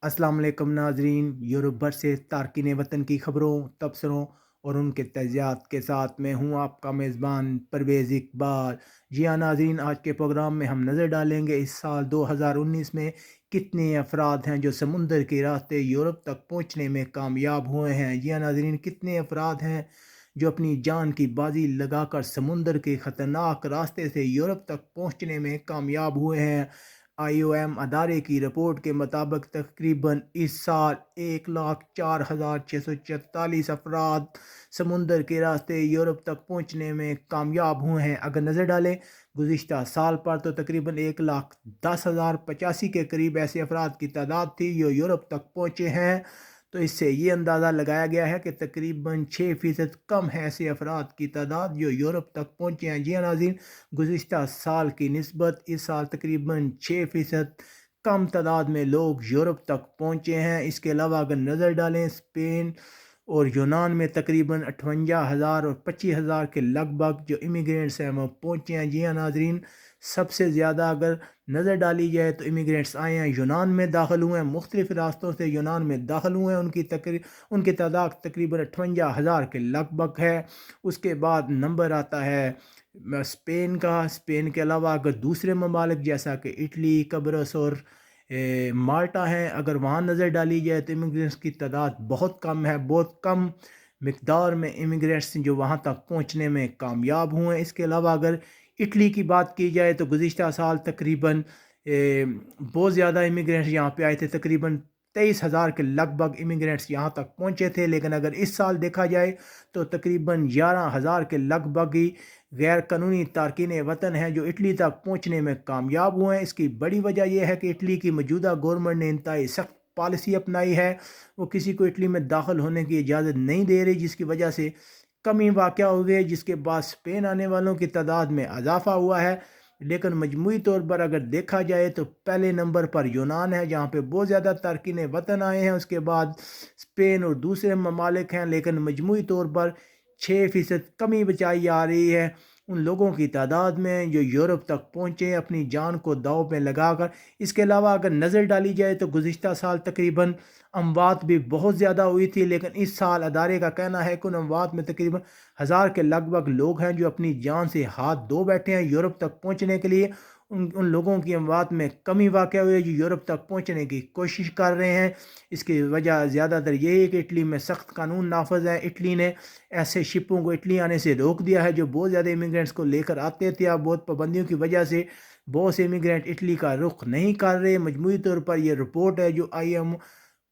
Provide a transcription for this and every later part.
अस्सलाम वालेकुम नाजरीन। यूरोप भर से तारकीन वतन की खबरों, तबसरों और उनके तजियात के साथ मैं हूँ आपका मेज़बान परवेज़ इकबाल। जी हाँ नाजरीन, आज के प्रोग्राम में हम नज़र डालेंगे इस साल 2019 में कितने अफराद हैं जो समुंदर के रास्ते यूरोप तक पहुँचने में कामयाब हुए हैं। जी हाँ नाजरीन, कितने अफराद हैं जो अपनी जान की बाजी लगाकर समुंदर के ख़तरनाक रास्ते से यूरोप तक पहुँचने में कामयाब हुए हैं। IOM अदारे की रिपोर्ट के मुताबिक तकरीबन इस साल 1,04,644 अफराद समुंदर के रास्ते यूरोप तक पहुंचने में कामयाब हुए हैं। अगर नज़र डालें गुज़िश्ता साल पर तो तकरीबन 1,10,085 के करीब ऐसे अफराद की तादाद थी जो यूरोप तक पहुँचे हैं। तो इससे ये अंदाज़ा लगाया गया है कि तकरीबन 6% कम है ऐसे अफराद की तादाद जो यूरोप तक पहुँचे हैं। जी हाँ नाज़रीन, गुज़िश्ता साल की निस्बत इस साल तकरीबन 6% कम तादाद में लोग यूरोप तक पहुँचे हैं। इसके अलावा अगर नज़र डालें स्पेन और यूनान में तकरीबन 58,000 और 25,000 के लगभग जो इमिग्रेंट्स हैं वो पहुँचे हैं। जी हाँ नाज़रीन, सबसे ज़्यादा अगर नज़र डाली जाए तो इमिग्रेंट्स आए हैं यूनान में दाखिल हुए हैं, मुख्तलिफ़ रास्तों से यूनान में दाखिल हुए हैं। उनकी तादाद तकरीबन 58,000 के लगभग है। उसके बाद नंबर आता है स्पेन का। स्पेन के अलावा अगर दूसरे ममालिक जैसा कि इटली, कब्रस और माल्टा हैं, अगर वहाँ नज़र डाली जाए तो इमिग्रेंट्स की तादाद बहुत कम है। बहुत कम मिकदार में इमिग्रेंट्स जो वहाँ तक पहुँचने में कामयाब हुए हैं। इसके अलावा अगर इटली की बात की जाए तो गुज़िश्ता साल तकरीबन बहुत ज़्यादा इमिग्रेंट्स यहाँ पे आए थे। तकरीबन 23,000 के लगभग इमिग्रेंट्स यहाँ तक पहुँचे थे। लेकिन अगर इस साल देखा जाए तो तकरीबन 11,000 के लगभग ही गैर कानूनी तारकीन वतन हैं जो इटली तक पहुँचने में कामयाब हुए हैं। इसकी बड़ी वजह यह है कि इटली की मौजूदा गवर्नमेंट ने इंतहाई सख्त पॉलिसी अपनाई है। वो किसी को इटली में दाखिल होने की इजाज़त नहीं दे रही, जिसकी वजह से कमी वाक़या हो गई, जिसके बाद स्पेन आने वालों की तादाद में इजाफ़ा हुआ है। लेकिन मजमूई तौर पर अगर देखा जाए तो पहले नंबर पर यूनान है जहाँ पे बहुत ज़्यादा तारकीन वतन आए हैं। उसके बाद स्पेन और दूसरे ममालिक हैं। लेकिन मजमूई तौर पर 6% कमी बचाई जा रही है उन लोगों की तादाद में जो यूरोप तक पहुँचे अपनी जान को दांव पे लगाकर। इसके अलावा अगर नज़र डाली जाए तो गुज़िश्ता साल तकरीबन अमवात भी बहुत ज़्यादा हुई थी। लेकिन इस साल अदारे का कहना है कि उन अमवात में तकरीबन 1,000 के लगभग लोग हैं जो अपनी जान से हाथ धो बैठे हैं यूरोप तक पहुँचने के लिए। उन लोगों की अमवात में कमी वाक़ हुई है जो यूरोप तक पहुँचने की कोशिश कर रहे हैं। इसकी वजह ज़्यादातर यही है कि इटली में सख्त कानून नाफज है। इटली ने ऐसे शिपों को इटली आने से रोक दिया है जो बहुत ज़्यादा इमिग्रेंट्स को लेकर आते थे। अब बहुत पाबंदियों की वजह से बहुत से इमिग्रेंट इटली का रुख नहीं कर रहे। मजमूई तौर पर यह रिपोर्ट है जो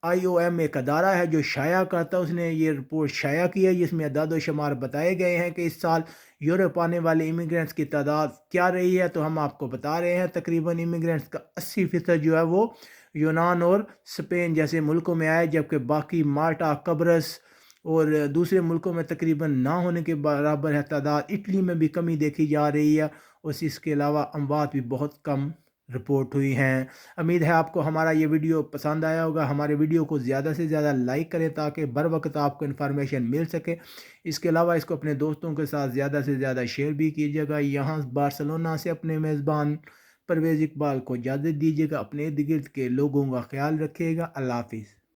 IOM एक अदारा है जो शाया करता है, उसने ये रिपोर्ट शाया की है जिसमें अदाद शुमार बताए गए हैं कि इस साल यूरोप आने वाले इमिग्रेंट्स की तादाद क्या रही है। तो हम आपको बता रहे हैं तकरीबन इमिग्रेंट्स का 80% जो है वो यूनान और स्पेन जैसे मुल्कों में आए, जबकि बाकी माल्टा, कब्रस और दूसरे मुल्कों में तकरीबन ना होने के बराबर है तादाद। इटली में भी कमी देखी जा रही है और इसके अलावा अमवात भी बहुत कम रिपोर्ट हुई हैं। उम्मीद है आपको हमारा ये वीडियो पसंद आया होगा। हमारे वीडियो को ज़्यादा से ज़्यादा लाइक करें ताकि बर वक्त आपको इन्फॉर्मेशन मिल सके। इसके अलावा इसको अपने दोस्तों के साथ ज़्यादा से ज़्यादा शेयर भी कीजिएगा। यहाँ बार्सिलोना से अपने मेज़बान परवेज़ इकबाल को इजाज़त दीजिएगा। अपने इर्द गिर्द के लोगों का ख्याल रखिएगा। अल्लाह हाफिज़।